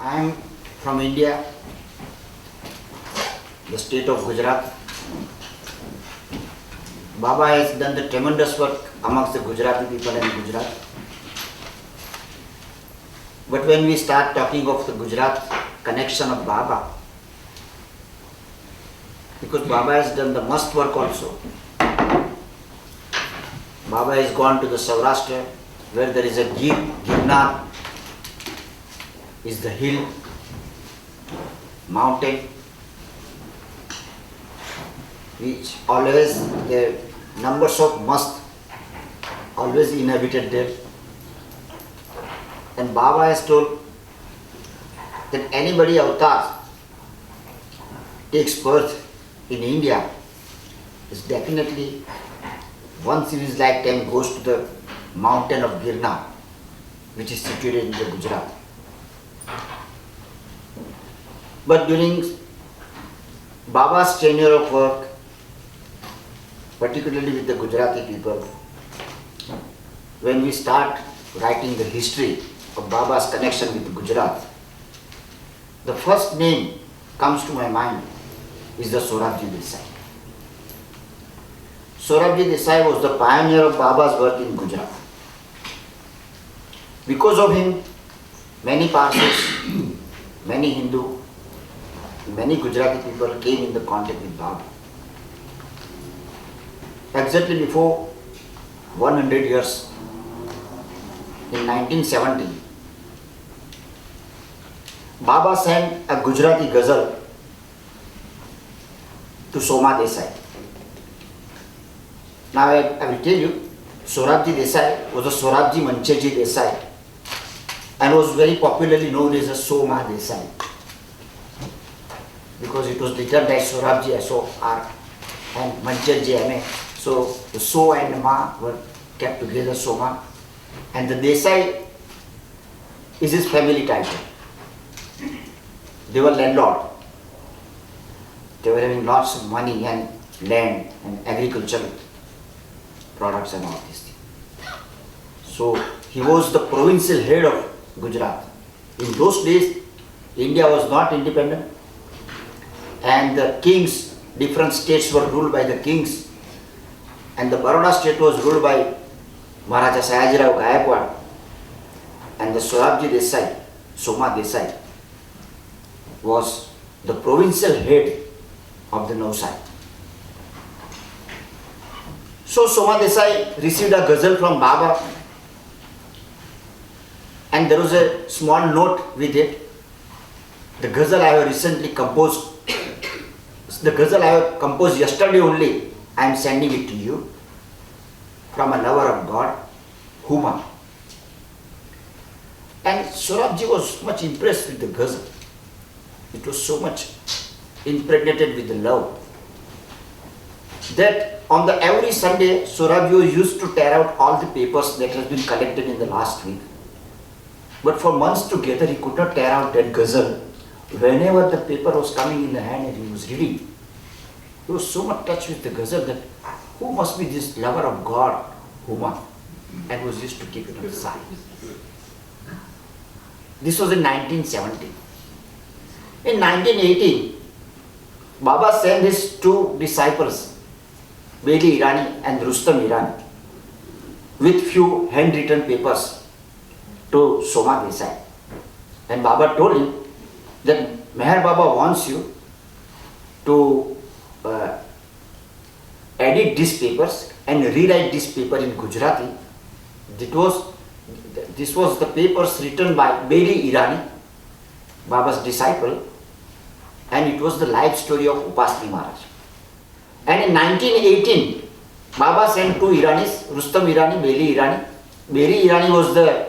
I am from India, the state of Gujarat. Baba has done the tremendous work amongst the Gujarati people in Gujarat. But when we start talking of the Gujarat connection of Baba, because Baba has done the must work also. Baba has gone to the Saurashtra, where there is a Girnar, is the hill, mountain, which always the numbers of must always inhabited there. And Baba has told that anybody avatar takes birth in India is definitely once in his lifetime goes to the mountain of Girnar, which is situated in the Gujarat. But during Baba's tenure of work, particularly with the Gujarati people, when we start writing the history of Baba's connection with Gujarat, the first name comes to my mind is the Sorabji Desai. Sorabji Desai was the pioneer of Baba's work in Gujarat. Because of him, many Parsis, many Hindu, many Gujarati people came in the contact with Baba. Exactly before 100 years, in 1970, Baba sang a Gujarati ghazal to Soma Desai. Now I will tell you, Sorabji Desai was a Sorabji Mancheji Desai and was very popularly known as a Soma Desai because it was written by Sorabji S-O-R and Mancheji M-A. So the So and the Ma were kept together, Soma, and the Desai is his family title. They were landlord. They were having lots of money and land and agricultural products and all these things. So he was the provincial head of Gujarat. In those days, India was not independent and the kings, different states were ruled by the kings, and the Baroda state was ruled by Maharaja Sayajirao Gaikwad, and the Sorabji Desai, Soma Desai, was the provincial head of the Navsari. So Soma Desai received a ghazal from Baba, and there was a small note with it. The ghazal I have recently composed, the ghazal I have composed yesterday only, I am sending it to you from a lover of God, Huma. And Sorabji was much impressed with the ghazal. It was so much impregnated with the love that on the every Sunday, Sorabji used to tear out all the papers that has been collected in the last week. But for months together, he could not tear out that ghazal. Whenever the paper was coming in the hand and he was reading, he was so much touched with the ghazal that who must be this lover of God, Huma, and was used to keep it on the side. This was in 1970. In 1918, Baba sent his two disciples, Beli Irani and Rustam Irani, with few handwritten papers to Soma Desai. And Baba told him that Meher Baba wants you to edit these papers and rewrite this paper in Gujarati. This was the papers written by Beli Irani, Baba's disciple, and it was the life story of Upasni Maharaj. And in 1918, Baba sent two Iranis, Rustam Irani, Beli Irani. Beli Irani was the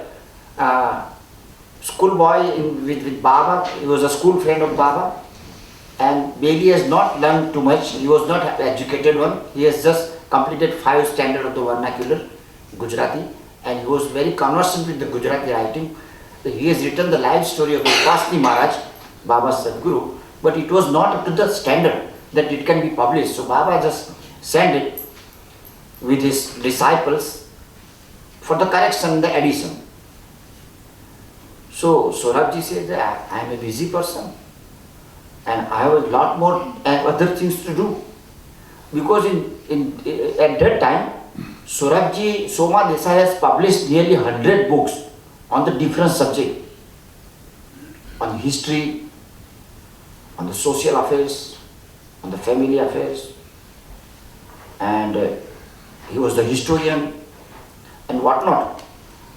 schoolboy with Baba. He was a school friend of Baba. And Beli has not learned too much. He was not an educated one. He has just completed 5 standard of the vernacular Gujarati, and he was very conversant with the Gujarati writing. He has written the life story of Upasni Maharaj, Baba's Sadguru, but it was not up to the standard that it can be published. So Baba just sent it with his disciples for the correction and the addition. So Saurabhji said that I am a busy person and I have a lot more other things to do. Because at that time, Saurabhji, Soma Desai has published nearly 100 books on the different subjects, on history, on the social affairs, on the family affairs, and he was the historian and whatnot.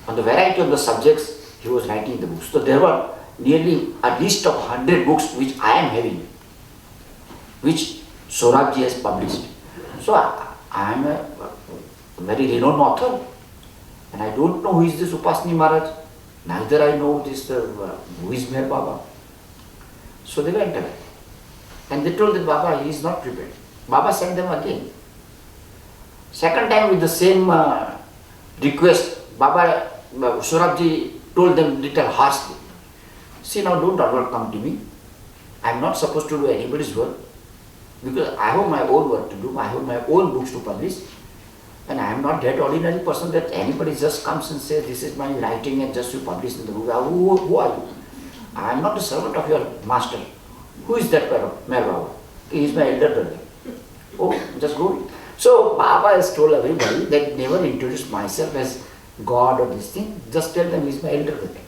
On the variety of the subjects, he was writing the books. So there were nearly a list of 100 books which I am having, which Saurabhji has published. So I am a very renowned author, and I don't know who is this Upasni Maharaj. Neither I know this who is Meher Baba. So they went away, and they told that Baba, he is not prepared. Baba sent them again. Second time with the same request, Baba Saurabhji told them little harshly, see now, don't ever come to me. I am not supposed to do anybody's work, because I have my own work to do, I have my own books to publish, and I am not that ordinary person that anybody just comes and says, this is my writing and just you publish in the book. Who are you? I am not the servant of your master. Who is that Meher Baba? He is my elder brother. Oh, just go. So Baba has told everybody that never introduce myself as God or this thing, just tell them he is my elder brother.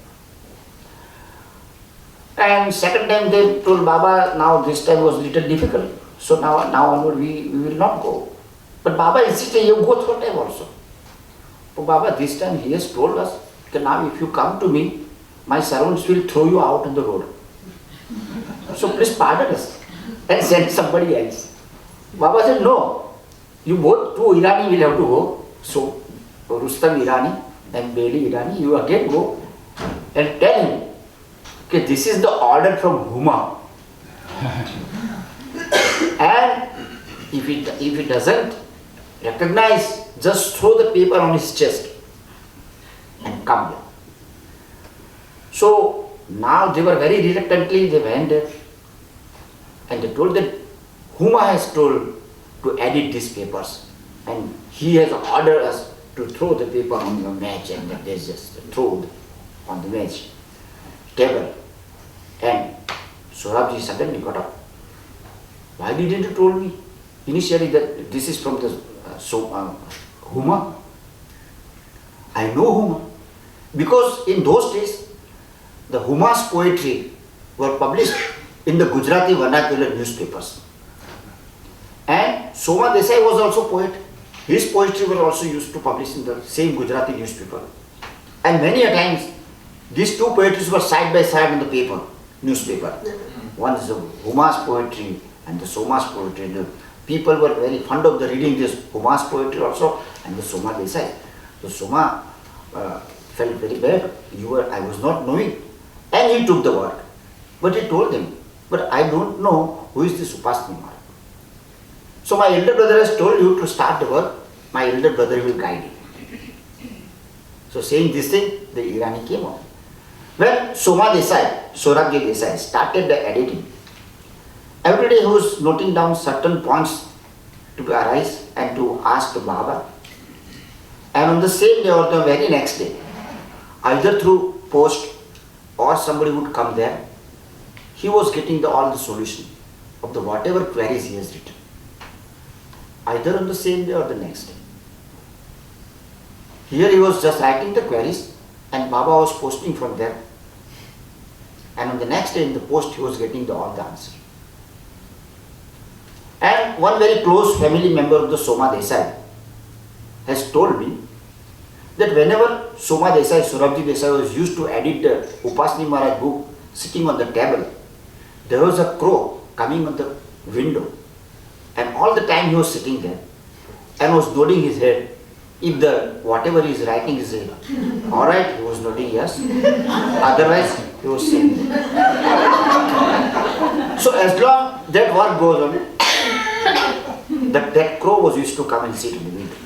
And second time they told Baba, now this time was little difficult, so now onward we will not go. But Baba insisted, you go third time also. So Baba, this time he has told us that now if you come to me, my servants will throw you out on the road. So please pardon us and send somebody else. Baba said, no, you both, two Irani will have to go. So Rustam Irani and Beli Irani, you again go and tell him, okay, this is the order from Huma. And if he doesn't recognize, just throw the paper on his chest and come here. So now they were very reluctantly, they went there and they told that Huma has told to edit these papers and he has ordered us to throw the paper on the match, and they just throw on the match table. And Saurabhji suddenly got up. Why didn't you told me initially that this is from the Huma? I know Huma. Because in those days, the Huma's poetry were published in the Gujarati vernacular newspapers. And Soma Desai was also poet. His poetry were also used to publish in the same Gujarati newspaper. And many a times, these two poetries were side by side in the paper, newspaper. One is the Huma's poetry and the Soma's poetry. The people were very fond of the reading this Huma's poetry also and the Soma Desai. So Soma felt very bad. I was not knowing. And he took the work. But he told them, but I don't know who is this Upasni Maharaj. So my elder brother has told you to start the work. My elder brother will guide you. So saying this thing, the Irani came out. When Soma Desai, Saurabhji Desai started the editing, every day he was noting down certain points to arise and to ask to Baba. And on the same day or the very next day, either through post or somebody would come there, he was getting all the solution of the whatever queries he has written. Either on the same day or the next day. Here he was just writing the queries and Baba was posting from there. And on the next day in the post he was getting all the answer. And one very close family member of the Soma Desai has told me that whenever Soma Desai, Saurabhji Desai was used to edit the Upasni Maharaj book sitting on the table, there was a crow coming on the window. And all the time he was sitting there and was nodding his head. If the whatever he is writing is alright, he was nodding yes. Otherwise, he was saying. So as long that work goes on, that crow was used to come and sit in the window.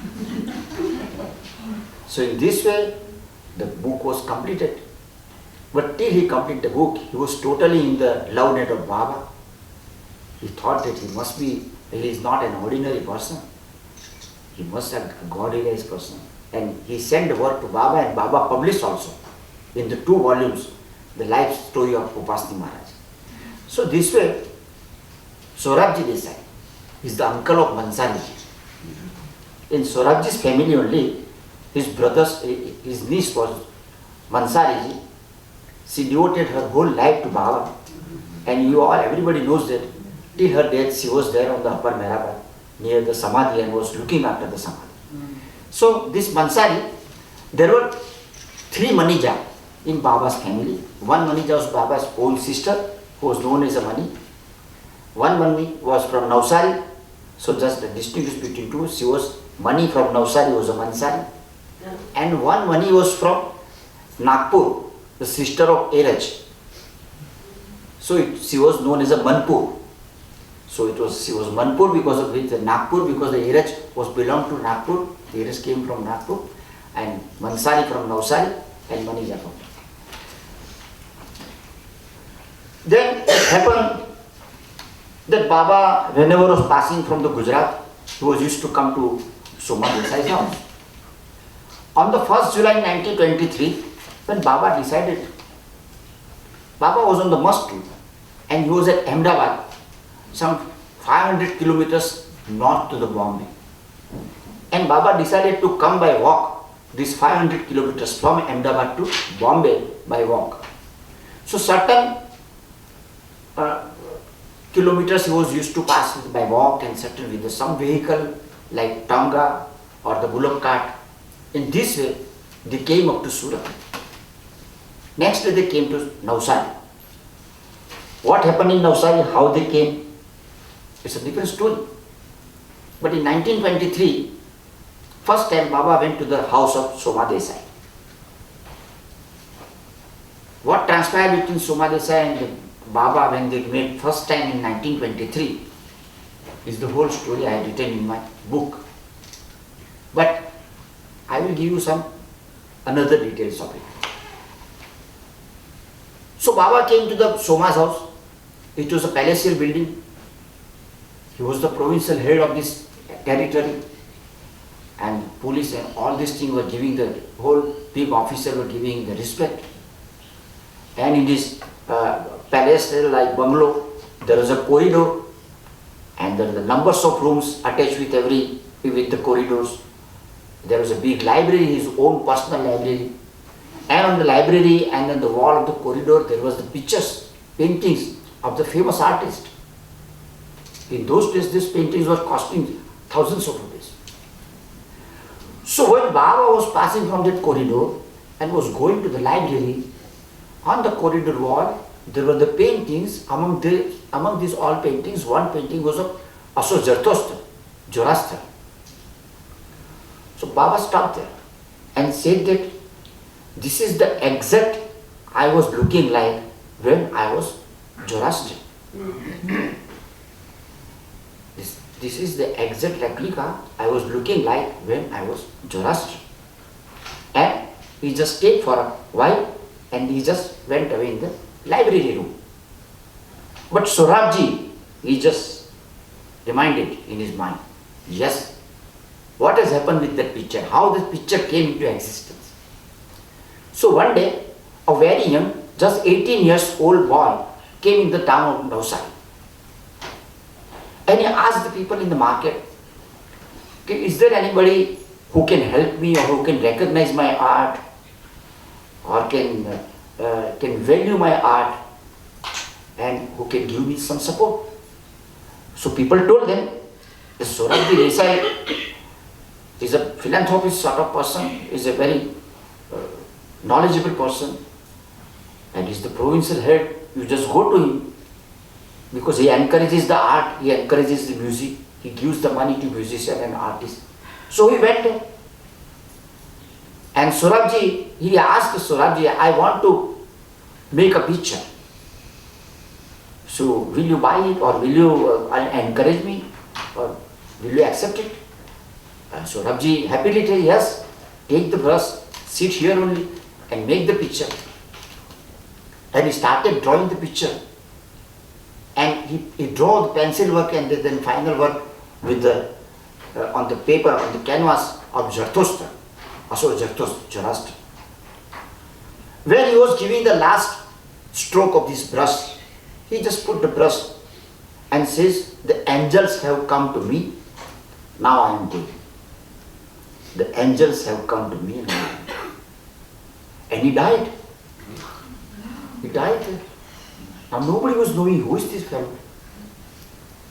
So in this way, the book was completed. But till he completed the book, he was totally in the love net of Baba. He thought that he is not an ordinary person. He must have a God-realized person. And he sent the work to Baba and Baba published also in the 2 volumes the life story of Upasni Maharaj. So this way, Saurabhji Desai is the uncle of Navsari. In Saurabhji's family only, his niece was Navsari ji. She devoted her whole life to Baba, and everybody knows that till her death she was there on the upper Mehrabad near the Samadhi and was looking after the Samadhi. So this Navsari, there were 3 Manija in Baba's family. One Manija was Baba's own sister, who was known as a Mani. One Mani was from Navsari, so just distinguish between two. She was Mani from Navsari, was a Mansari. And one Mani was from Nagpur, the sister of Eraj. So she was known as a Manpur. So she was Manpur because of which Nagpur, because the Eraj was belonged to Nagpur. The Eraj came from Nagpur, and Mansari from Navsari, and Manija from. Then it happened that Baba, whenever was passing from the Gujarat, he was used to come to Soma Desai's house. On the 1st July 1923, when Baba decided, Baba was on the Musk tour, and he was at Ahmedabad, some 500 kilometers north to the Bombay. And Baba decided to come by walk, these 500 kilometers from Ahmedabad to Bombay by walk. So certain kilometers he was used to pass by walk, and certain with some vehicle like Tanga or the bullock cart. In this way, they came up to Surat. Next day they came to Navsari. What happened in Navsari, how they came, it's a different story. But in 1923, first time Baba went to the house of Soma Desai. What transpired between Soma Desai and Baba when they met first time in 1923 is the whole story I have written in my book. But I will give you some another details of it. So Baba came to the Soma's house. It was a palatial building. He was the provincial head of this territory, and police and all these things were giving, the whole big officer were giving the respect. And in this palace like bungalow, there was a corridor, and there were the numbers of rooms attached with the corridors. There was a big library, his own personal library. And on the library and on the wall of the corridor, there was the pictures, paintings of the famous artist. In those days, these paintings were costing thousands of rupees. So when Baba was passing from that corridor and was going to the library, on the corridor wall, there were the paintings. Among these all paintings, one painting was of Asur Zoroaster. So Baba stopped there and said that this is the exact I was looking like when I was Zoroaster. This is the exact replica I was looking like when I was Zoroaster. And he just stayed for a while and he just went away in the library room. But Saurabhji, he just reminded in his mind, yes, what has happened with that picture, how this picture came into existence. So one day, a very young, just 18 years old boy came in the town of Navsari. And he asked the people in the market, is there anybody who can help me or who can recognize my art or can value my art and who can give me some support? So people told them, the Saurabhji Desai is a philanthropist sort of person, is a very knowledgeable person, and is the provincial head. You just go to him because he encourages the art, he encourages the music, he gives the money to musicians and artists. So he went there. And Saurabhji, he asked Saurabhji, I want to make a picture. So will you buy it or will you encourage me or will you accept it? Saurabhji happily said, yes, take the brush, sit here only and make the picture. And he started drawing the picture. And he drew the pencil work and then final work with the on the paper, on the canvas of Zoroaster, Asur Zoroaster. When he was giving the last stroke of this brush. He just put the brush and says, the angels have come to me, now I am going. The angels have come to me now I am going. And he died. He died there. Now nobody was knowing who is this fellow.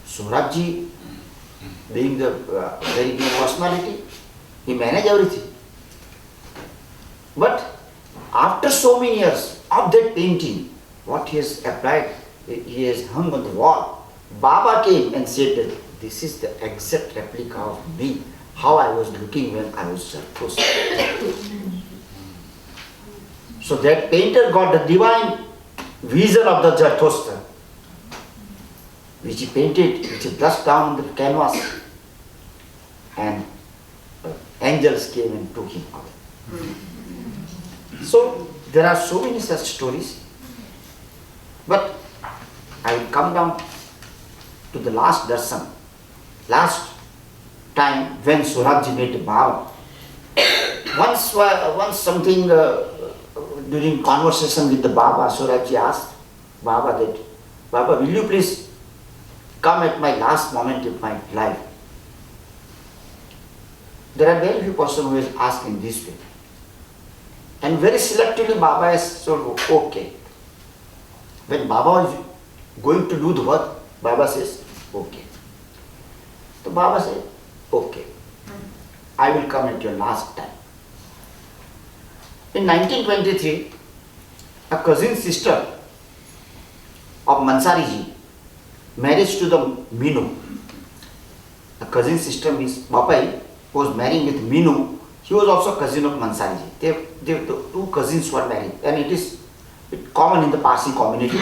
Saurabhji, being the very big personality, he managed everything. But after so many years of that painting, what he has applied, he has hung on the wall. Baba came and said that this is the exact replica of me, how I was looking when I was Zarathustra. So that painter got the divine vision of the Zarathustra, which he painted, which he brushed down on the canvas, and angels came and took him away. So there are so many such stories, but I will come down to the last darshan, last time when Saurabhji made Baba. Once something during conversation with the Baba, Saurabhji asked Baba that, Baba, will you please come at my last moment of my life? There are very few persons who will ask in this way. And very selectively Baba has said, okay. When Baba is going to do the work, Baba says, okay. So Baba said, okay, I will come at your last time. In 1923, a cousin sister of Navsari ji married to the Minu. A cousin sister means Bapai was marrying with Minu. He was also a cousin of Navsari ji. The two cousins were married, and it is common in the Parsi community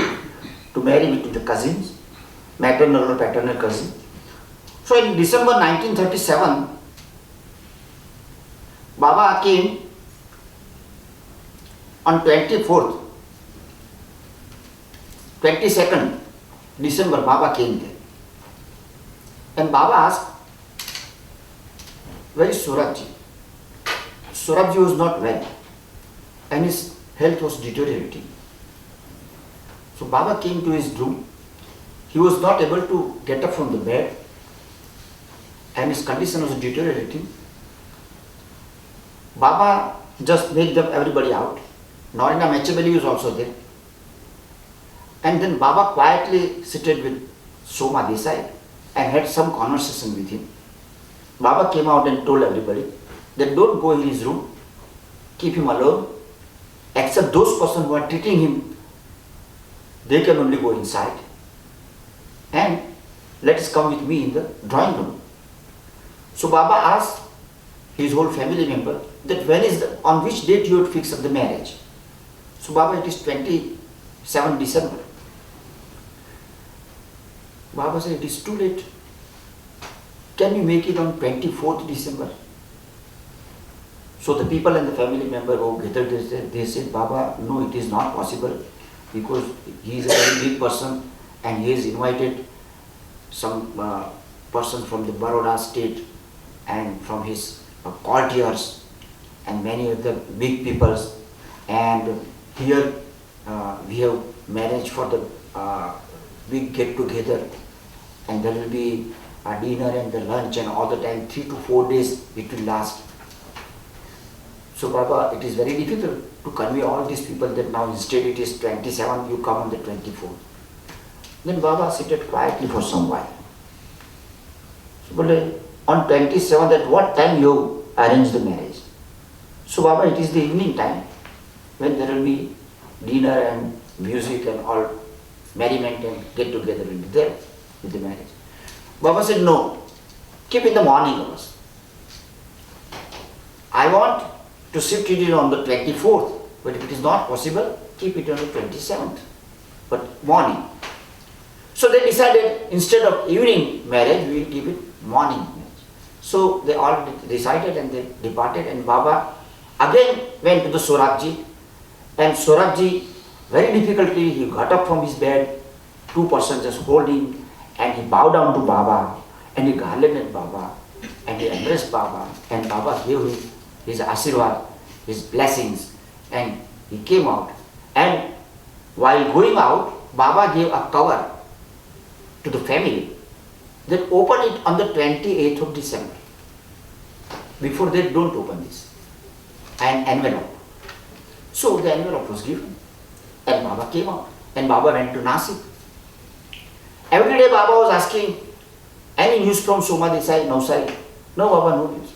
to marry between the cousins, maternal or paternal cousin. So in December 1937, Baba came on 22nd December, Baba came there. And Baba asked, where is Saurabhji? Saurabhji was not well and his health was deteriorating. So Baba came to his room. He was not able to get up from the bed and his condition was deteriorating. Baba just made them everybody out. Narina Mechebeli was also there. And then Baba quietly seated with Soma Desai and had some conversation with him. Baba came out and told everybody that don't go in his room, keep him alone, except those persons who are treating him, they can only go inside. And let us come with me in the drawing room. So Baba asked his whole family member that on which date you would fix up the marriage. So Baba, it is 27 December. Baba said, it is too late. Can you make it on 24th December? So the people and the family member who gathered, they said, Baba, no, it is not possible because he is a very big person and he has invited some person from the Baroda state and from his courtiers and many other big peoples, and here we have marriage for the big get together, and there will be a dinner and the lunch and all the time 3 to 4 days it will last. So Baba, it is very difficult to convey all these people that now instead it is 27, you come on the 24th. Then Baba seated quietly for some while. So on 27th, at what time you arrange the marriage? So Baba, it is the evening time when there will be dinner and music and all merriment and get together will be there with the marriage. Baba said, no, keep in the morning hours. I want to shift it on the 24th, but if it is not possible, keep it on the 27th, but morning. So they decided instead of evening marriage, we will give it morning marriage. So they all decided and they departed, and Baba again went to the Saurabhji, and Saurabhji very difficultly he got up from his bed, two persons just holding, and he bowed down to Baba and he garlanded Baba and he embraced Baba, and Baba gave him his Ashirwad, his blessings, and he came out. And While going out, Baba gave a cover to the family. Then open it on the 28th of December. Before that, don't open this. An envelope. So the envelope was given. And Baba came out. And Baba went to Nasik. Every day Baba was asking, any news from Soma Desai, Navsari? No, Baba, no news.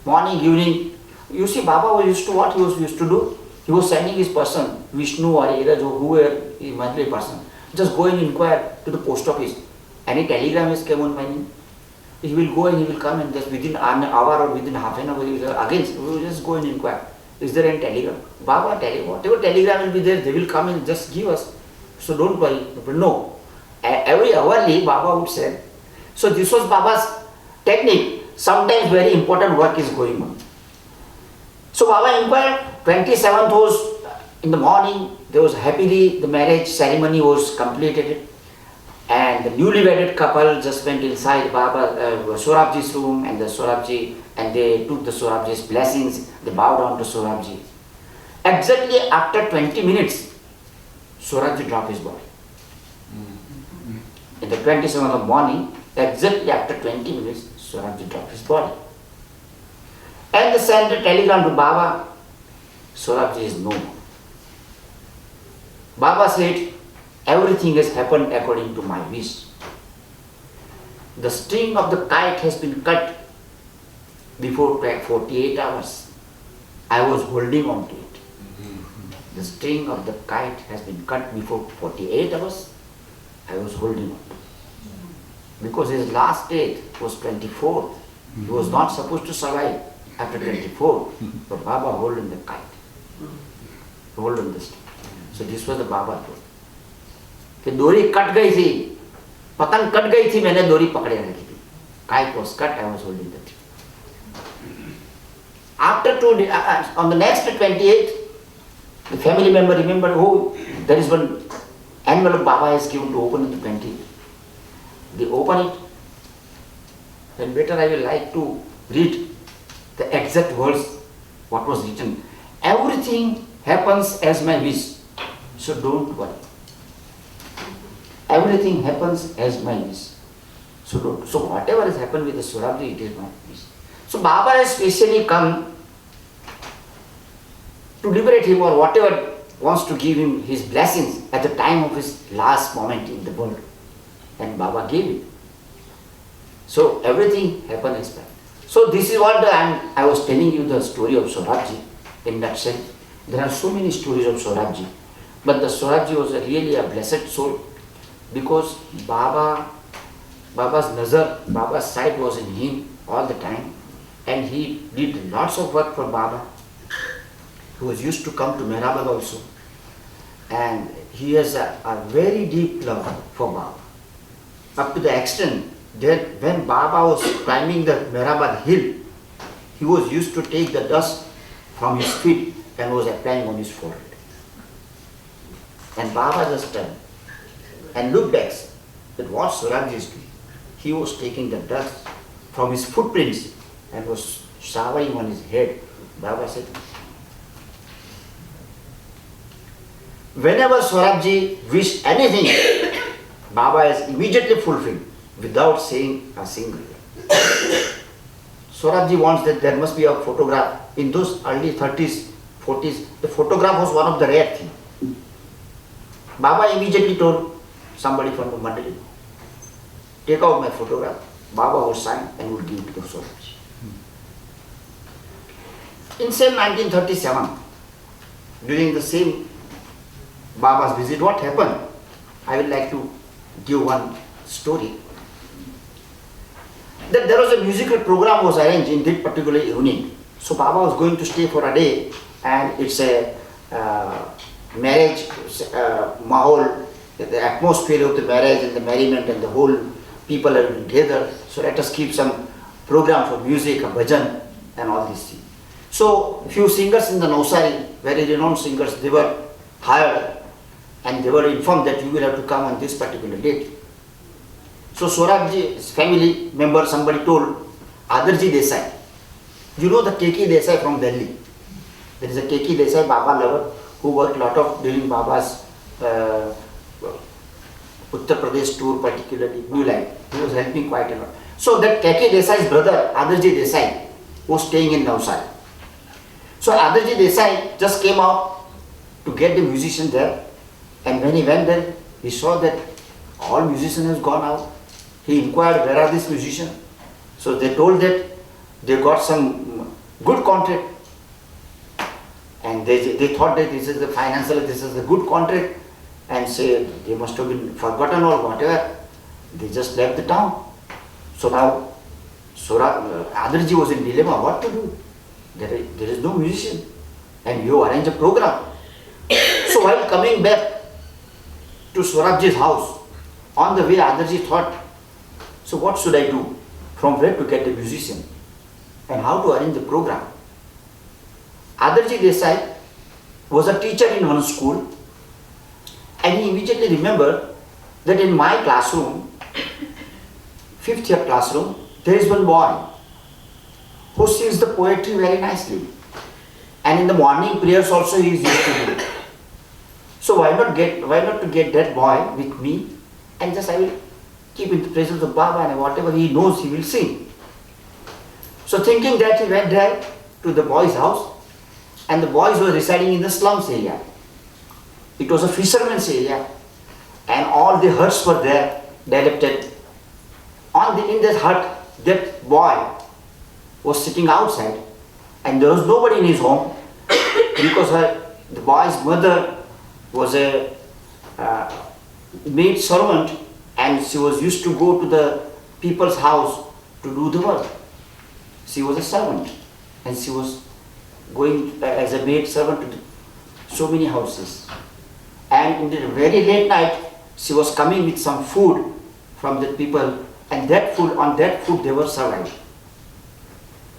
Morning, evening. You see, Baba was used to what he was used to do? He was sending his person, Vishnu or Iraj or whoever, a monthly person, just go and inquire to the post office. Any telegram is came on my name. He will go and he will come and just within an hour or within half an hour, he will again, we will just go and inquire. Is there any telegram? Baba, whatever telegram will be there, they will come and just give us. So don't worry. But no. Every hourly, Baba would say. So this was Baba's technique. Sometimes very important work is going on. So Baba inquired, 27th was in the morning, there was happily, the marriage ceremony was completed. And the newly wedded couple just went inside Sorabji's room and the Sorabji, and they took the Sorabji's blessings, they bowed down to Sorabji. Exactly after 20 minutes, Sorabji dropped his body. In the 27th of morning, exactly after 20 minutes, Sorabji dropped his body. And they sent a telegram to Baba, Sorabji is no more. Baba said, everything has happened according to my wish. The string of the kite has been cut before 48 hours. I was holding on to it. The string of the kite has been cut before 48 hours. I was holding on to it. Because his last date was 24th. He was not supposed to survive after 24th. But Baba holding the kite. Holding the string. So this was the Baba told. कि डोरी cut गई थी, पतंग cut गई थी, मैंने डोरी पकड़े रखी थी. Kite was cut, I was holding the tree. After 2 days, on the next 28th, the family member remembered, oh, there is one envelope Baba has given to open on the 20th. They open it, then better I will like to read the exact words, what was written. Everything happens as my wish, so don't worry. Everything happens as my wish. So whatever has happened with the Sorabji, it is my wish. So Baba has specially come to liberate him or whatever wants to give him his blessings at the time of his last moment in the world. And Baba gave it. So everything happened as planned. So this is what I was telling you the story of Sorabji in that sense. There are so many stories of Sorabji. But the Sorabji was really a blessed soul. Because Baba's nazar, Baba's sight was in him all the time, and he did lots of work for Baba. He was used to come to Mehrabad also, and he has a very deep love for Baba. Up to the extent that when Baba was climbing the Mehrabad hill, he was used to take the dust from his feet and was applying on his forehead. And Baba just turned and looked back at what Sorabji is doing. He was taking the dust from his footprints and was showering on his head. Baba said, whenever Sorabji wished anything, Baba is immediately fulfilled without saying a single word. Sorabji wants that there must be a photograph. In those early 30s, 40s, the photograph was one of the rare things. Baba immediately told somebody from the Mandali, take out my photograph. Baba would sign and would give it to Sorabji. In same 1937, during the same Baba's visit, what happened? I would like to give one story. That there was a musical program was arranged in that particular evening. So Baba was going to stay for a day, and it's a marriage mahol. The atmosphere of the marriage and the merriment and the whole people are together. So let us keep some program for music, a bhajan and all these things. So a few singers in the Navsari, very renowned singers, they were hired and they were informed that you will have to come on this particular date. So Sorabji's family member, somebody told Adarji Desai. You know the Keki Desai from Delhi. There is a Keki Desai, Baba lover, who worked a lot of during Baba's Uttar Pradesh tour, particularly Blue Line. He was helping quite a lot. So that K.K. Desai's brother, Adarji Desai, was staying in Navsari. So Adarji Desai just came out to get the musician there, and when he went there, he saw that all musicians has gone out. He inquired, where are these musicians? So they told that they got some good contract, and they thought that this is the financial, this is a good contract, and say they must have been forgotten or whatever. They just left the town. So now Adarji was in dilemma, what to do? There is no musician, and you arrange a program. So while coming back to Swarabji's house, on the way Adarji thought, so what should I do? From where to get a musician? And how to arrange the program? Adarji Desai was a teacher in one school, and he immediately remembered that in my classroom, 5th year classroom, there is one boy who sings the poetry very nicely. And in the morning prayers also he is used to do. So why not to get that boy with me, and just I will keep in the presence of Baba, and whatever he knows he will sing. So thinking that, he went there to the boy's house, and the boys were residing in the slums area. It was a fisherman's area, and all the huts were there developed. In that hut, that boy was sitting outside, and there was nobody in his home because the boy's mother was a maid servant, and she was used to go to the people's house to do the work. She was a servant, and she was going as a maid servant to so many houses. And in the very late night, she was coming with some food from the people, and on that food they were surviving.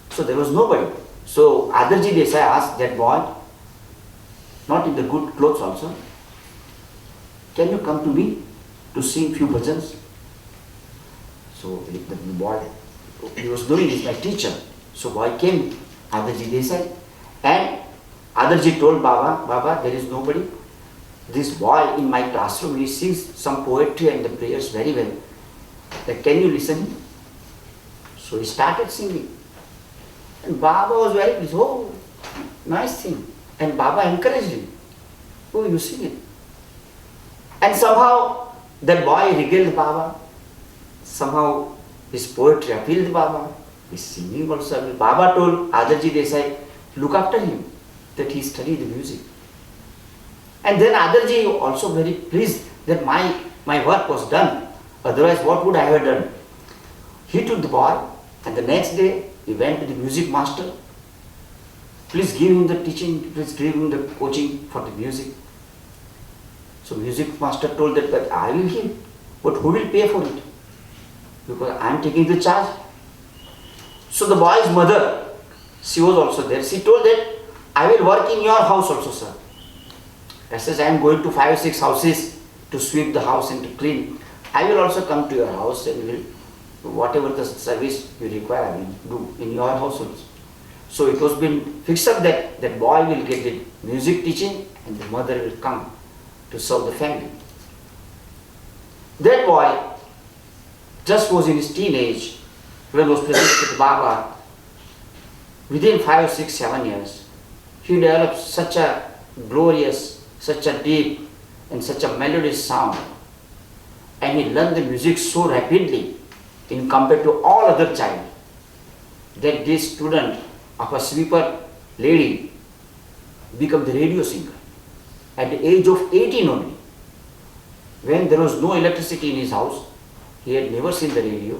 So there was nobody. So Adarji Desai asked that boy, not in the good clothes also, can you come to me to sing few bhajans? So the boy, he was doing this, my teacher. So boy came, Adarji Desai, and Adarji told Baba, there is nobody. This boy in my classroom, he sings some poetry and the prayers very well. Can you listen? So he started singing. And Baba was very pleased. Oh, nice thing. And Baba encouraged him. Oh, you sing it. And somehow that boy regaled Baba. Somehow his poetry appealed Baba. His singing also. Baba told Adarji Desai, look after him, that he study the music. And then Adarji also very pleased that my work was done. Otherwise, what would I have done? He took the boy, and the next day he went to the music master. Please give him the teaching, please give him the coaching for the music. So music master told that I will give, but who will pay for it? Because I am taking the charge. So the boy's mother, she was also there. She told that I will work in your house also, sir. I says I am going to 5 or 6 houses to sweep the house and to clean. I will also come to your house and will, whatever the service you require, I will do in your house also. So it was been fixed up that that boy will get the music teaching and the mother will come to serve the family. That boy just was in his teenage when was presented to Baba. Within 5 or 6, 7 years, he developed such a glorious, such a deep and such a melodious sound. And he learned the music so rapidly in compared to all other child that this student of a sweeper lady became the radio singer at the age of 18 only. When there was no electricity in his house, he had never seen the radio,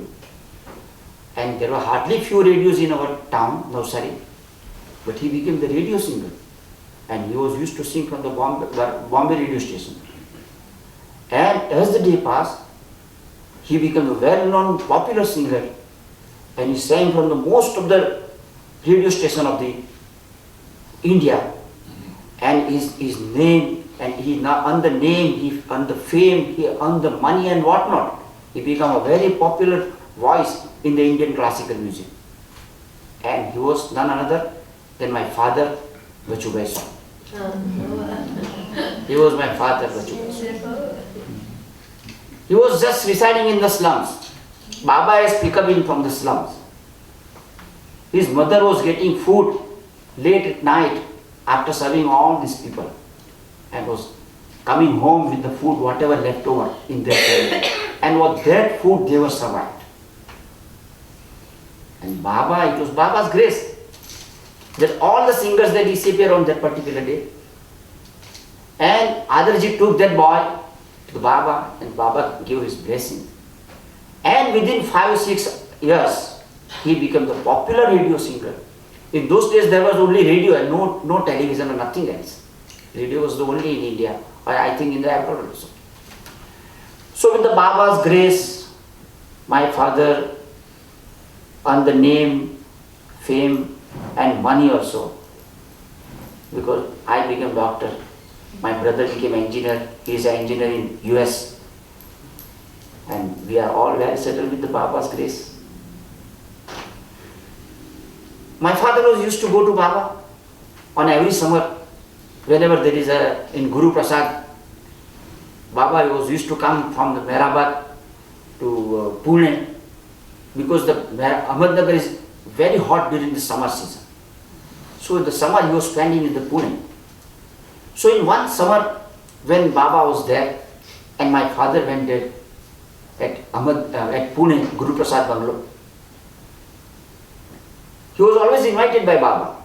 and there were hardly few radios in our town, Navsari, but he became the radio singer, and he was used to sing from the Bombay radio station. And as the day passed, he became a well-known popular singer, and he sang from the most of the radio station of the India, and his name, and he earned the name, he earned the fame, he earned the money and whatnot. He became a very popular voice in the Indian classical music. And he was none other than my father, Vachubai Soni. He was my father. He was just residing in the slums. Baba is picked up in from the slums. His mother was getting food late at night after serving all these people and was coming home with the food, whatever left over in their table. And with that food they were survived. And Baba, it was Baba's grace that all the singers they disappeared on that particular day. And Adarji took that boy to Baba and Baba gave his blessing. And within 5-6 years, he became the popular radio singer. In those days there was only radio and no television or nothing else. Radio was the only in India, or I think in the abroad also. So with the Baba's grace, my father earned the name, fame and money also. Because I became doctor, my brother became engineer, he is an engineer in US. And we are all well settled with the Baba's grace. My father was used to go to Baba on every summer. Whenever there is in Guru Prasad, Baba was used to come from the Mehrabad to Pune because the Ahmednagar is very hot during the summer season. So in the summer he was spending in the Pune. So in one summer when Baba was there and my father went there at Pune, Guru Prasad Bungalow, he was always invited by Baba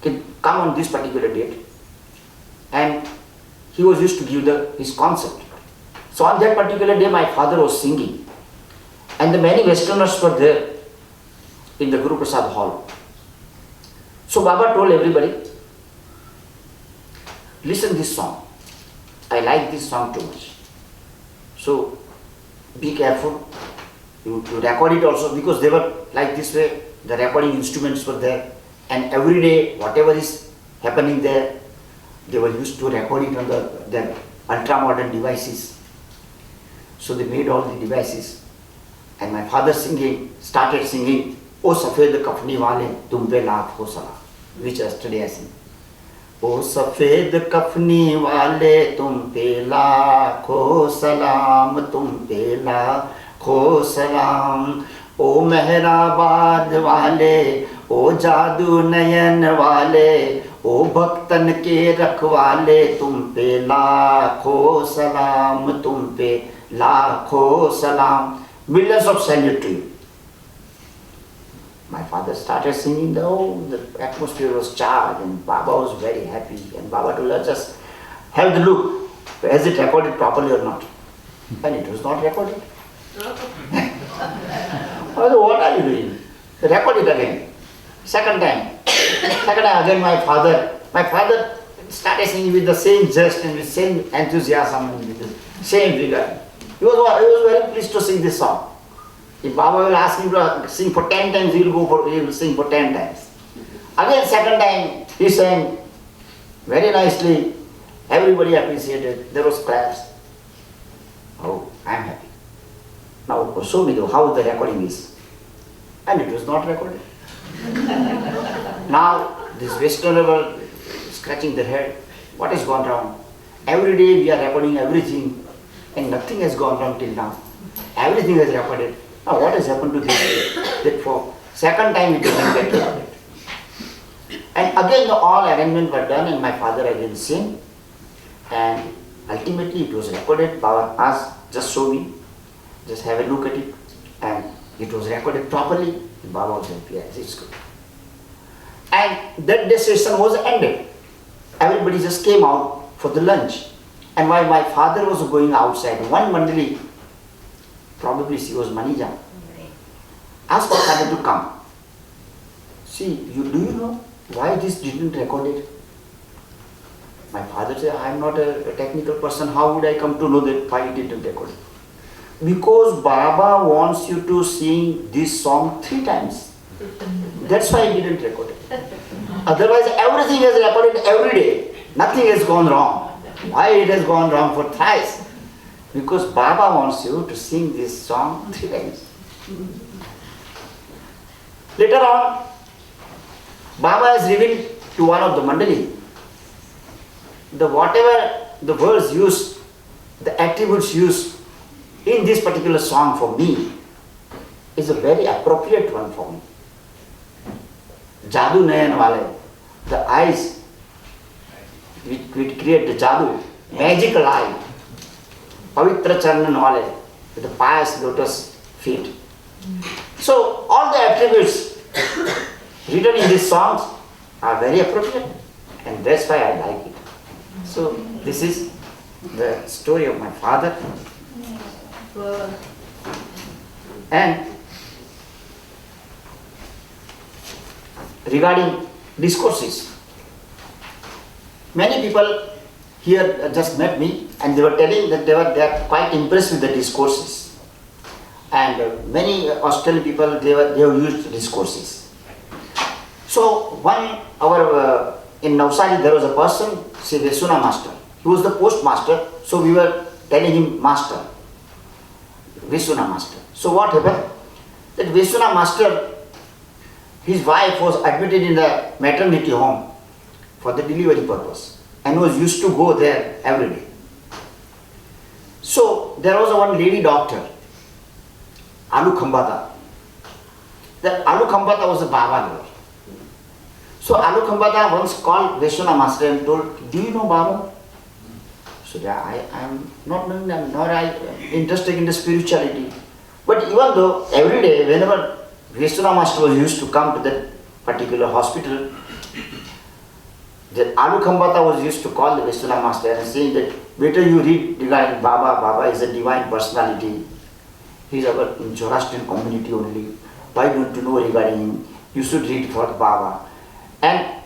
to come on this particular date. And he was used to give his concert. So on that particular day my father was singing. And the many Westerners were there in the Guru Prasad hall. So Baba told everybody, listen this song. I like this song too much. So be careful. You record it also, because they were like this way, the recording instruments were there. And every day, whatever is happening there, they were used to record it on their ultra-modern devices. So they made all the devices. And my father started singing, O Safed Kafni Wale, Tum Pe Lakh Ho Salam, which yesterday I sang. O Safed Kafni Wale, Tum Pe Lakh Ho Salam, Tum Pe Lakh Ho Salam. O Mehrabad Wale, O Jadu Nayan Wale, O Bhaktan ke Rakhwale, Tum Pe Lakho Salam, Tum Pe Lakho Salam. Millions of salute to you. My father started singing, the atmosphere was charged and Baba was very happy. And Baba told us, just have the look, is it recorded properly or not? And it was not recorded. I said, what are you doing? Record it again. Second time again my father started singing with the same zest and with the same enthusiasm and with the same vigor. He was very pleased to sing this song. If Baba will ask him to sing for 10 times, he will sing for 10 times. Again, second time, he sang very nicely. Everybody appreciated. There was claps. Oh, I am happy. Now show me how the recording is. And it was not recorded. Now this Westerner were scratching their head. What has gone wrong? Every day we are recording everything and nothing has gone wrong till now. Everything is recorded. Now what has happened to this? That for second time it doesn't get recorded. And again all arrangements were done and my father again sang. And ultimately it was recorded. Baba asked, just show me. Just have a look at it. And it was recorded properly. And Baba was happy. Yes, it's good. And that day session was ended. Everybody just came out for the lunch. And while my father was going outside, one Mandali, probably she was Manija, asked my father to come. See, do you know why this didn't record it? My father said, I am not a technical person. How would I come to know that why he didn't record it? Because Baba wants you to sing this song 3 times. That's why he didn't record it. Otherwise, everything is recorded every day. Nothing has gone wrong. Why it has gone wrong for thrice? Because Baba wants you to sing this song 3 times. Later on, Baba has revealed to one of the Mandali the whatever the words used, the attributes used in this particular song for me is a very appropriate one for me. Jadoo nayan wale, the eyes which create the jadoo, magical eye. Pavitra Charanan wale, with the pious lotus feet. So all the attributes written in these songs are very appropriate, and that's why I like it. So this is the story of my father. And regarding discourses, many people here just met me and they were telling that they are quite impressed with the discourses. And many Australian people, they have used discourses. So in Navsari there was a person, say Vesuna Master. He was the postmaster, so we were telling him Master, Vesuna Master. So what happened? That Vesuna Master, his wife was admitted in the maternity home for the delivery purpose and was used to go there every day. So there was one lady doctor, Alu Khambata. That Alu Khambata was a Baba girl. So Alu Khambata once called Vesuna Master and told, do you know Baba? So yeah, I am not knowing them, nor I am interested in the spirituality. But even though every day, whenever Vesuna Master was used to come to that particular hospital, that Alu Khambata was used to call the Vesuna Master and saying that, better you read regarding Baba. Baba is a divine personality. He is our in Zoroastrian community only. Why don't you know regarding him? You should read for the Baba. And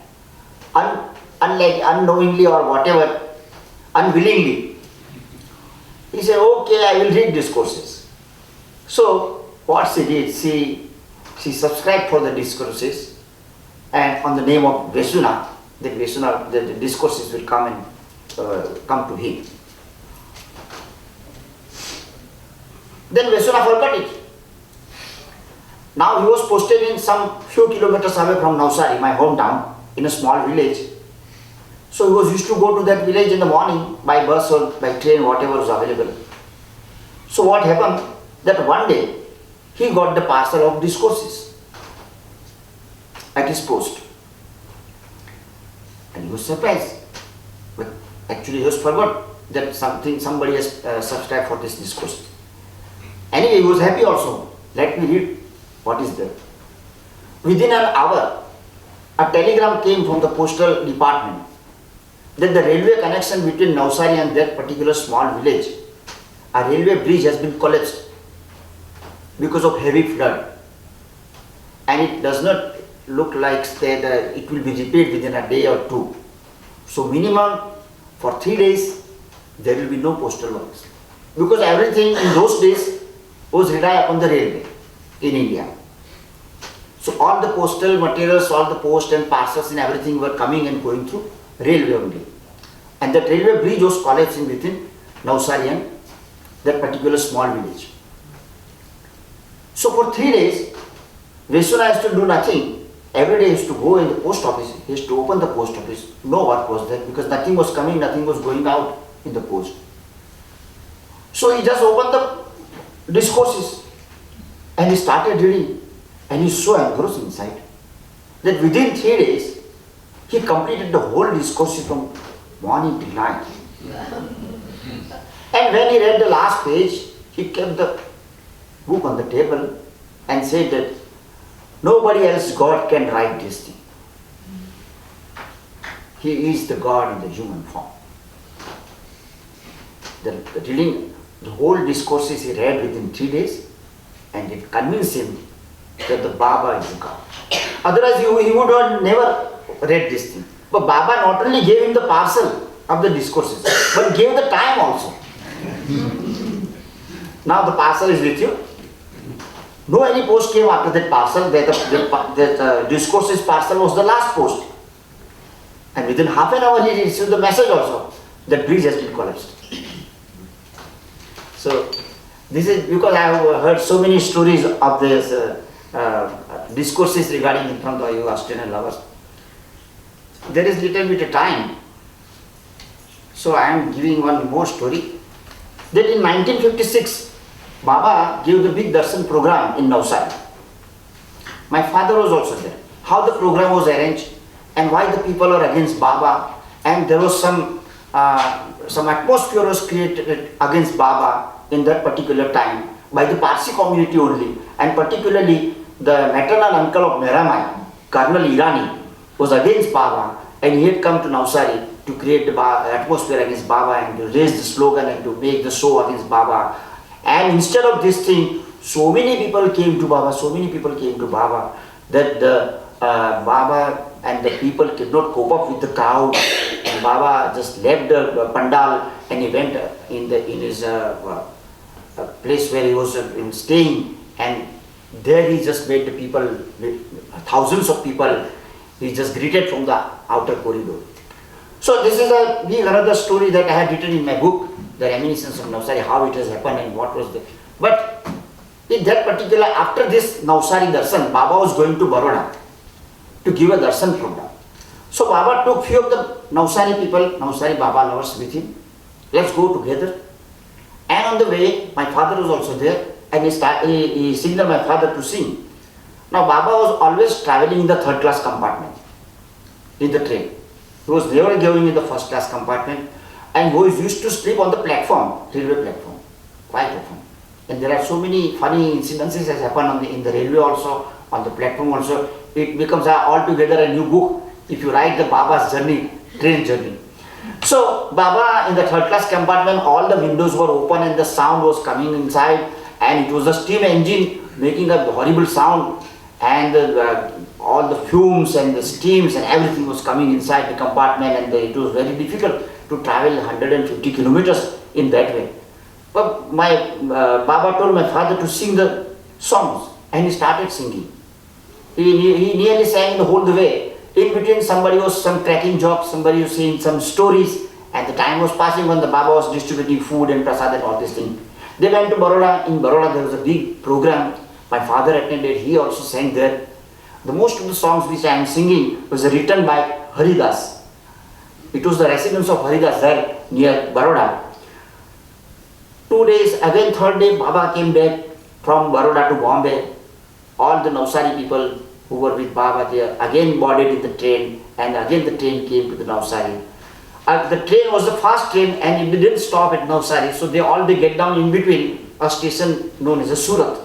unlike unknowingly or whatever, unwillingly, he said, okay, I will read discourses. So what she did, she subscribed for the discourses, and on the name of Vesuna, the discourses will come to him. Then Vesuna forgot it. Now he was posted in some few kilometers away from Navsari, my hometown, in a small village. So he was used to go to that village in the morning by bus or by train, whatever was available. So what happened? That one day he got the parcel of discourses at his post. And he was surprised. But actually he was forgot that somebody has subscribed for this discourse. Anyway, he was happy also. Let me read what is there. Within an hour, a telegram came from the postal department that the railway connection between Navsari and that particular small village, a railway bridge has been collapsed because of heavy flood, and it does not look like that it will be repaired within a day or two. So minimum for 3 days there will be no postal works, because everything in those days was relied upon the railway in India. So all the postal materials, all the post and parcels and everything were coming and going through railway only. And that railway bridge was collapsing within Navsari and that particular small village. So for 3 days, Vesuna has to do nothing. Every day he has to go in the post office, he has to open the post office. No work was there because nothing was coming, nothing was going out in the post. So he just opened the discourses and he started reading, and he was so engrossed inside that within 3 days he completed the whole discourses from morning till night. And when he read the last page, he kept the book on the table and said that nobody else God can write this thing. He is the God in the human form. The whole discourses he read within 3 days, and it convinced him that the Baba is the God. Otherwise he would have never read this thing. But Baba not only gave him the parcel of the discourses, but gave the time also. Now the parcel is with you. No any post came after that parcel. That discourses parcel was the last post. And within half an hour he received the message also that bridge has been collapsed. So this is because I have heard so many stories of this discourses regarding in front of you Australian lovers. There is little bit of time So I am giving one more story. That in 1956, Baba gave the big darshan program in Navsari. My father was also there. How the program was arranged and why the people are against Baba, and there was some atmosphere was created against Baba in that particular time by the Parsi community only, and particularly the maternal uncle of Meramai, Colonel Irani, was against Baba, and he had come to Navsari to create the atmosphere against Baba and to raise the slogan and to make the show against Baba. And instead of this thing, so many people came to Baba, that the Baba and the people could not cope up with the crowd, and Baba just left the pandal and he went in his place where he was staying, and there he just made the people, thousands of people, he just greeted from the outer corridor. So this is another story that I had written in my book, The Reminiscence of Navsari, how it has happened and what was the... But in that particular, after this Navsari darshan, Baba was going to Baroda to give a darshan program. So Baba took few of the Navsari people, Navsari Baba lovers with him. Let's go together. And on the way, my father was also there, and he signaled my father to sing. Now Baba was always traveling in the third class compartment in the train. He was never going in the first class compartment, and he was used to sleep on the platform, railway platform, quiet platform. And there are so many funny incidences that happen in the railway also, on the platform also. It becomes altogether a new book if you write the Baba's journey, train journey. So Baba in the third class compartment, all the windows were open and the sound was coming inside, and it was a steam engine making a horrible sound, and all the fumes and the steams and everything was coming inside the compartment, and it was very difficult to travel 150 kilometers in that way. But my Baba told my father to sing the songs, and he started singing. He nearly sang the whole way. In between, somebody was some cracking jokes, somebody was saying some stories, and the time was passing when the Baba was distributing food and prasad and all these things. They went to Baroda. In Baroda, there was a big program. My father attended. He also sang there. The most of the songs which I am singing was written by Haridas. It was the residence of Haridas there near Baroda. 2 days, again third day, Baba came back from Baroda to Bombay. All the Navsari people who were with Baba there again boarded in the train, and again the train came to the Navsari. The train was a fast train, and it didn't stop at Navsari, so they get down in between a station known as a Surat.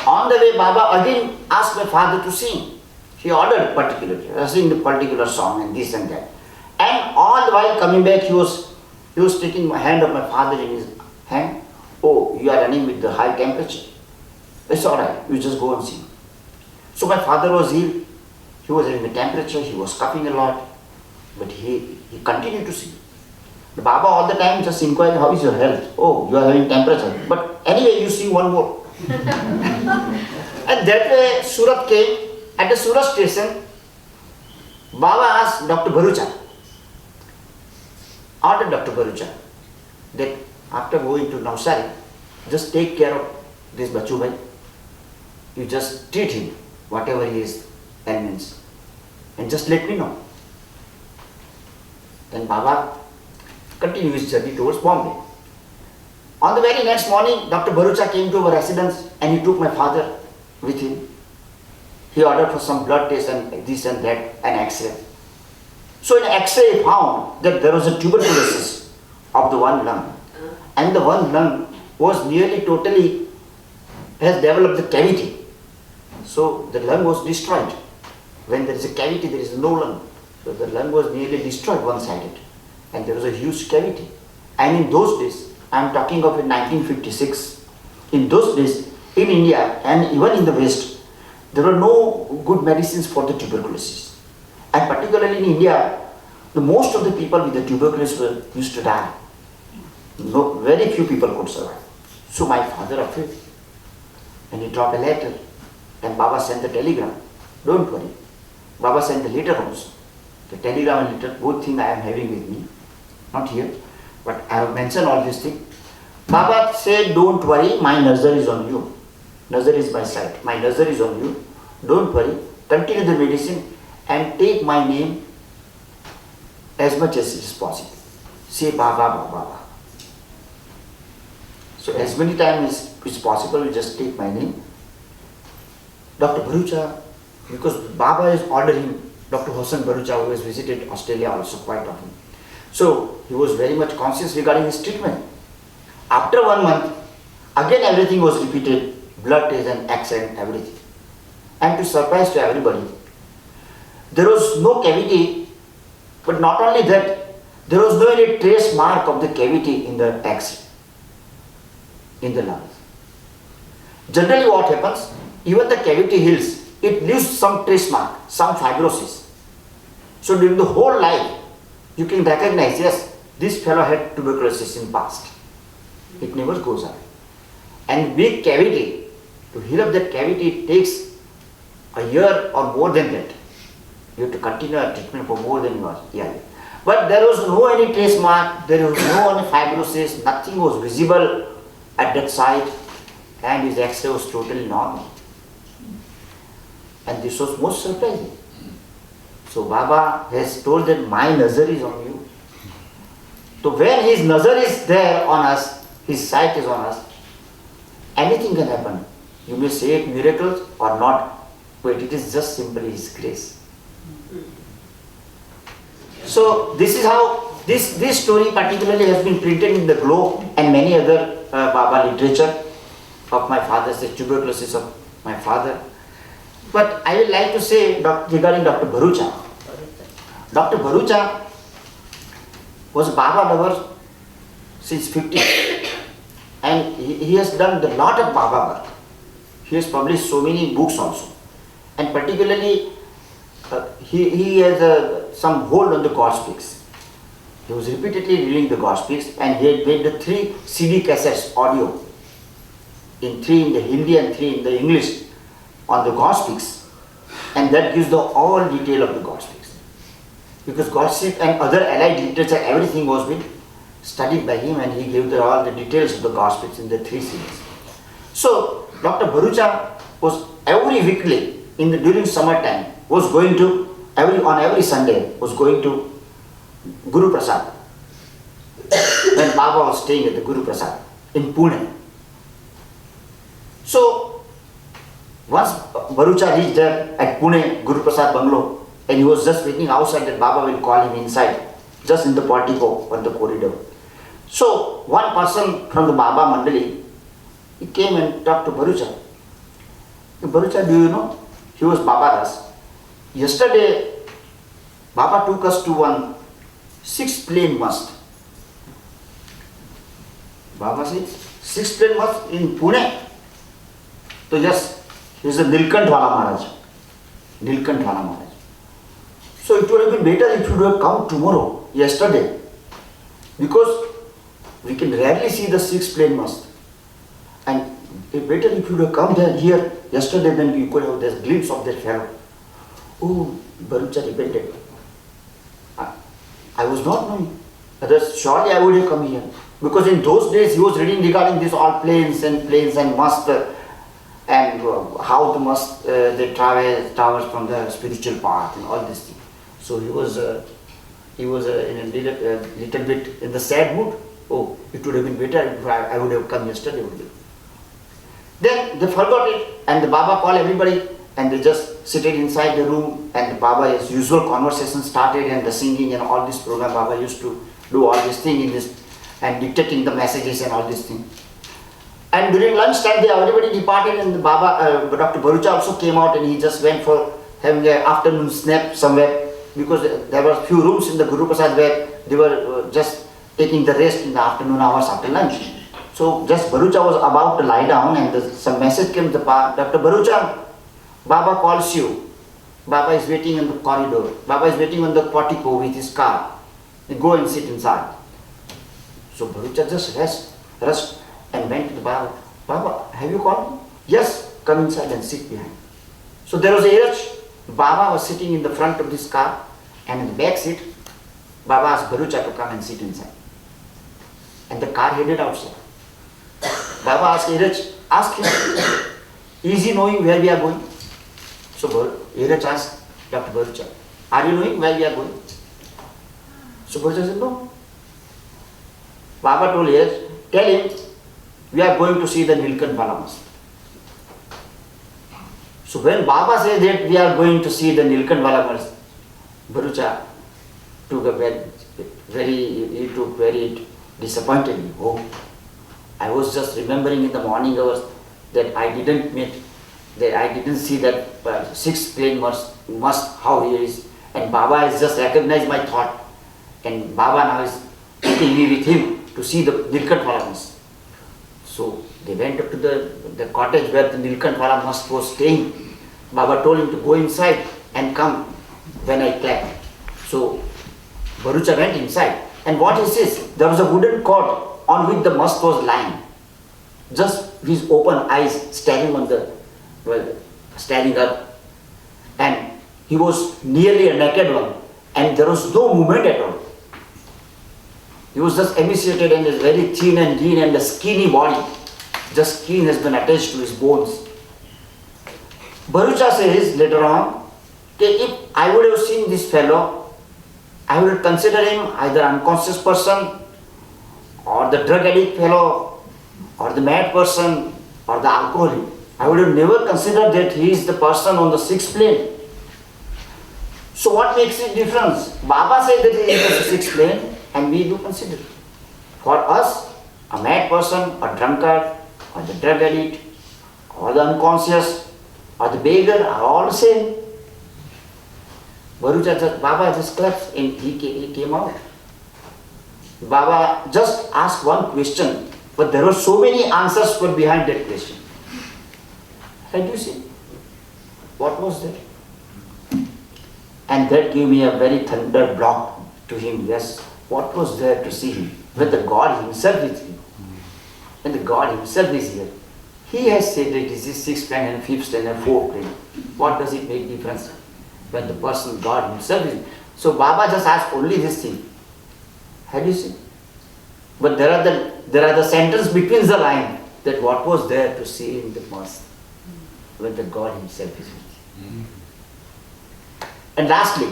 On the way, Baba again asked my father to sing. He ordered particularly, sing the particular song and this and that. And all the while coming back, he was taking my hand of my father in his hand. Oh, you are running with the high temperature. It's alright, you just go and sing. So my father was ill. He was having a temperature, he was coughing a lot, but he continued to sing. The Baba all the time just inquired, how is your health? Oh, you are having temperature. But anyway, you sing one more. And that way Surat came. At the Surat station, Baba asked Dr. Bharucha, ordered Dr. Bharucha, that after going to Navsari, just take care of this Bachu Bhai. You just treat him, whatever his ailments, and just let me know. Then Baba continued his journey towards Bombay. On the very next morning, Dr. Bharucha came to our residence, and he took my father with him. He ordered for some blood test and this and that, and X-ray. So in X-ray, he found that there was a tuberculosis of the one lung, and the one lung was nearly totally, has developed the cavity. So the lung was destroyed. When there is a cavity, there is no lung. So the lung was nearly destroyed, one-sided, and there was a huge cavity. And in those days, I am talking of in 1956, in those days, in India and even in the West, there were no good medicines for the tuberculosis. And particularly in India, the most of the people with the tuberculosis used to die. No, very few people could survive. So my father afraid, and he dropped a letter, and Baba sent the telegram. Don't worry. Baba sent the letter also. The telegram and letter, both things I am having with me. Not here, but I have mentioned all these things. Baba said, don't worry, my nazar is on you. Nazar is my sight. My nazar is on you. Don't worry. Continue the medicine and take my name as much as it is possible. say Baba, Baba, Baba. So as many times as is possible, you just take my name. Dr. Bharucha, because Baba is ordering Dr. Hossan Bharucha, who has visited Australia also quite often. So he was very much conscious regarding his treatment. After 1 month, again everything was repeated, blood test and X-ray, everything. And to surprise to everybody, there was no cavity, but not only that, there was no any trace mark of the cavity in the X-ray, in the lungs. Generally what happens, even the cavity heals, it leaves some trace mark, some fibrosis. So during the whole life, you can recognize, yes, this fellow had tuberculosis in past. It never goes away. And big cavity, to heal up that cavity, it takes a year or more than that. You have to continue a treatment for more than a year. But there was no any trace mark, there was no any fibrosis, nothing was visible at that site, and his X-ray was totally normal. And this was most surprising. So Baba has told that my nazar is on you. So when his nazar is there on us, his sight is on us, anything can happen. You may say it miracles or not, but it is just simply his grace. So this is how this story particularly has been printed in the Globe and many other Baba literature of my father's, the tuberculosis of my father. But I would like to say regarding Dr. Bharucha. Dr. Bharucha was Baba lover since 50, and he has done a lot of Baba work. He has published so many books also, and particularly he has some hold on the God Speaks. He was repeatedly reading the God Speaks, and he had made the 3 CD cassettes audio, in 3 in the Hindi and 3 in the English, on the God Speaks, and that gives the all detail of the God Speaks. Because God Speaks and other allied literature, everything was been studied by him, and he gave all the details of the God Speaks in the 3 CDs. So Dr. Bharucha was every weekly during summertime was going to on every Sunday was going to Guru Prasad. When Baba was staying at the Guru Prasad in Pune. So once Bharucha reached there at Pune, Guru Prasad bungalow, and he was just waiting outside that Baba will call him inside, just in the portico on the corridor. So one person from the Baba Mandali, he came and talked to Bharucha. Bharucha, do you know? He was Baba Das. Yesterday, Baba took us to one 6-plane mast. Baba said, 6-plane mast in Pune? So yes, he is a Nilkant Wala Maharaj. Nilkant Wala Maharaj. So it would have been better if you would have come tomorrow, yesterday. Because we can rarely see the 6-plane mast. And it's better if you would have come here yesterday, then you could have this glimpse of that fellow. Oh, Bharucha repented. I was not knowing. Others, surely I would have come here. Because in those days he was reading regarding this all planes and must and how the must they traverse from the spiritual path and all this thing. So he was in a little bit in the sad mood. Oh, it would have been better if I would have come yesterday only. Then they forgot it, and the Baba called everybody, and they just seated inside the room, and the Baba's usual conversation started, and the singing and all this program. Baba used to do all this thing in this, and dictating the messages and all this thing. And during lunchtime, everybody departed, and the Baba, Dr. Bharucha also came out, and he just went for having an afternoon nap somewhere, because there were few rooms in the Guru Prasad where they were just taking the rest in the afternoon hours after lunch. So just Bharucha was about to lie down, and some message came to Dr. Bharucha, Baba calls you. Baba is waiting in the corridor. Baba is waiting on the portico with his car. Go and sit inside. So Bharucha just rushed and went to the Baba. Baba, have you called me? Yes, come inside and sit behind. So there was a rush. Baba was sitting in the front of this car, and in the back seat, Baba asked Bharucha to come and sit inside. And the car headed outside. Baba asked Iraj, ask him, is he knowing where we are going? So Iraj asked Dr. Bharucha, are you knowing where we are going? So Bharucha said, no. Baba told, yes, tell him we are going to see the Nilkantwala Mast. So when Baba says that we are going to see the Nilkantwala Mast, Bharucha took a very disappointed. Oh, I was just remembering in the morning hours that I didn't see that sixth plane must how he is, and Baba has just recognized my thought, and Baba now is taking me with him to see the Nilkantwala Mast. So they went up to the cottage where the Nilkantwala Mast was staying. Baba told him to go inside and come when I clap. So Bharucha went inside, and what he says, there was a wooden cord on which the mast was lying. Just his open eyes staring up, and he was nearly a naked one, and there was no movement at all. He was just emaciated and is very thin and lean and a skinny body. Just skin has been attached to his bones. Bharucha says later on, that if I would have seen this fellow, I would consider him either unconscious person, or the drug addict fellow, or the mad person, or the alcoholic. I would have never considered that he is the person on the sixth plane. So what makes it difference? Baba said that he is the sixth plane, and we do consider. For us, a mad person, a drunkard, or the drug addict, or the unconscious, or the beggar are all the same. Baba just clapped and he came out. Baba just asked one question, but there were so many answers put behind that question. Had you seen? What was that? And that gave me a very thunder block to him. Yes, what was there to see him? When the God himself is here. When the God himself is here. He has said that this is sixth plane and fifth plane and fourth plane. What does it make difference? When the person, God himself is. So Baba just asked only this thing. Had you seen? But there are the sentence between the line that what was there to see in the mast when the God himself is with you. And lastly,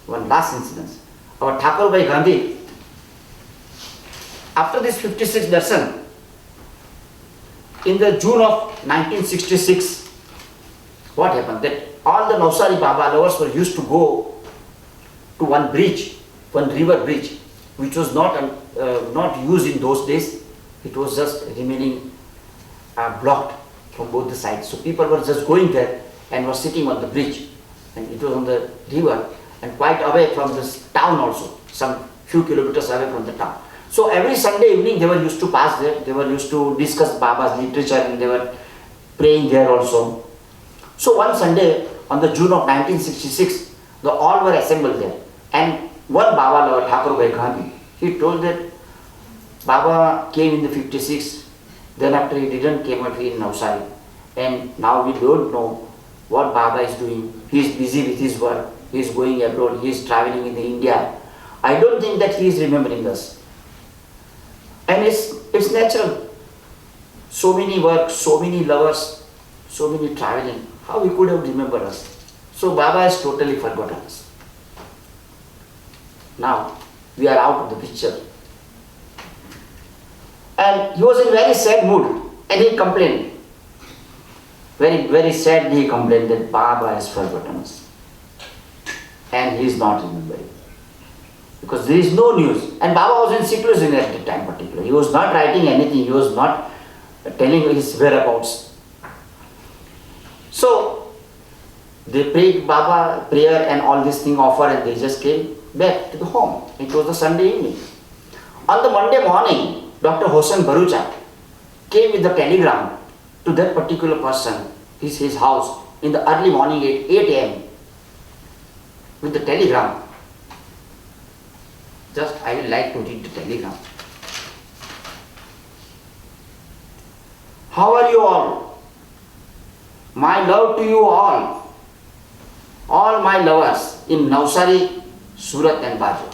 one last incident. Our Thakur Bhai Gandhi, after this 56 darshan, in the June of 1966, what happened? That all the Navsari Baba lovers were used to go to one bridge, one river bridge, which was not used in those days. It was just remaining blocked from both the sides. So people were just going there and were sitting on the bridge, and it was on the river and quite away from this town also, some few kilometers away from the town. So every Sunday evening they were used to pass there. They were used to discuss Baba's literature, and they were praying there also. So one Sunday on the June of 1966, the all were assembled there, and one Baba lover, Thakur Bhai Gandhi, he told that Baba came in the 56, then after he didn't came out here in Navsari, and now we don't know what Baba is doing. He is busy with his work, he is going abroad, he is traveling in India. I don't think that he is remembering us. And it's natural. So many work, so many lovers, so many traveling. How he could have remembered us? So Baba has totally forgotten us. Now we are out of the picture. And he was in very sad mood, and he complained. Very, very sadly he complained that Baba has forgotten us. And he is not remembering. Because there is no news. And Baba was in seclusion at the time particularly. He was not writing anything. He was not telling his whereabouts. So they prayed Baba prayer and all this thing offer, and they just came back to the home. It was the Sunday evening. On the Monday morning, Dr. Hossain Bharucha came with the telegram to that particular person, his house, in the early morning at 8 a.m. with the telegram. Just I will like to read the telegram. How are you all? My love to you all my lovers in Navsari, Surat and Bajwa.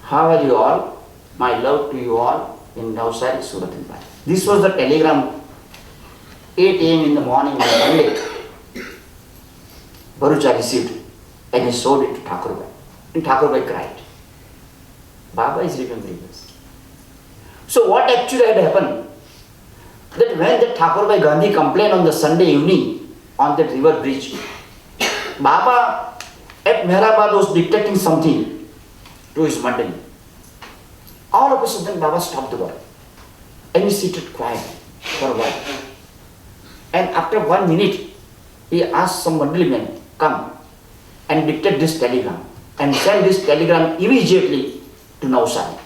How are you all? My love to you all in Navsari, Surat and Bajwa. This was the telegram, 8 a.m. in the morning on Monday. Bharucha received, and he showed it to Thakur Bhai. And Thakur Bhai cried. Baba is remembering us. So what actually had happened? That when the Thakurbai Gandhi complained on the Sunday evening on that river bridge, Baba at Mehrabad was dictating something to his mandali. All of a sudden Baba stopped the work and he seated quiet for a while. And after 1 minute, he asked some mandali men, come and dictate this telegram and send this telegram immediately to Navsari.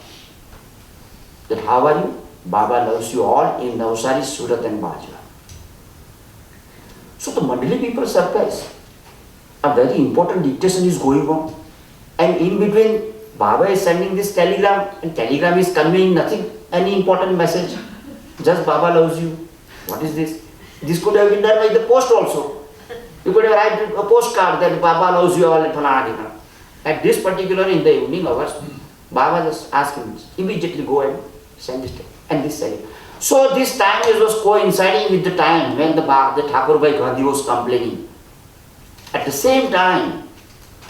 That how are you? Baba loves you all in Navsari, Surat and Bajra. So the mandali people are surprised. A very important dictation is going on. And in between, Baba is sending this telegram and telegram is conveying nothing, any important message. Just Baba loves you. What is this? This could have been done by the post also. You could have written a postcard that Baba loves you all at Phalana. At this particular in the evening hours, Baba just asked him, immediately go and send this and this telegram. So this time it was coinciding with the time when the Thakurbai Gandhi was complaining. At the same time,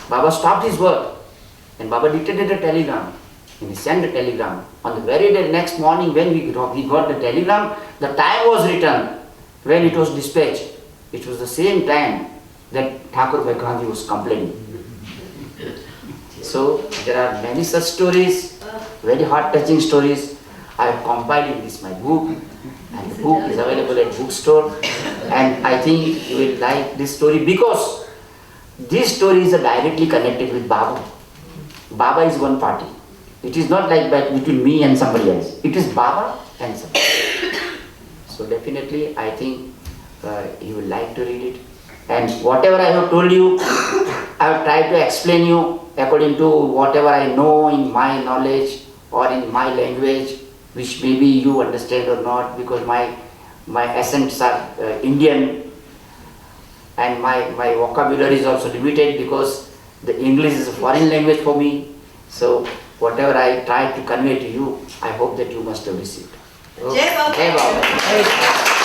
Baba stopped his work and Baba dictated a telegram and he sent the telegram. On the very day, next morning when he got the telegram, the time was written when it was dispatched. It was the same time that Thakurbai Gandhi was complaining. So there are many such stories, very heart-touching stories. I have compiled in this my book, and the book is available at bookstore. And I think you will like this story because these stories are directly connected with Baba. Baba is one party. It is not like that between me and somebody else. It is Baba and somebody. So definitely I think you will like to read it. And whatever I have told you, I have tried to explain you according to whatever I know in my knowledge or in my language, which maybe you understand or not, because my accents are Indian and my vocabulary is also limited because the English is a foreign language for me. So whatever I try to convey to you, I hope that you must have received. Okay. Jai Baba.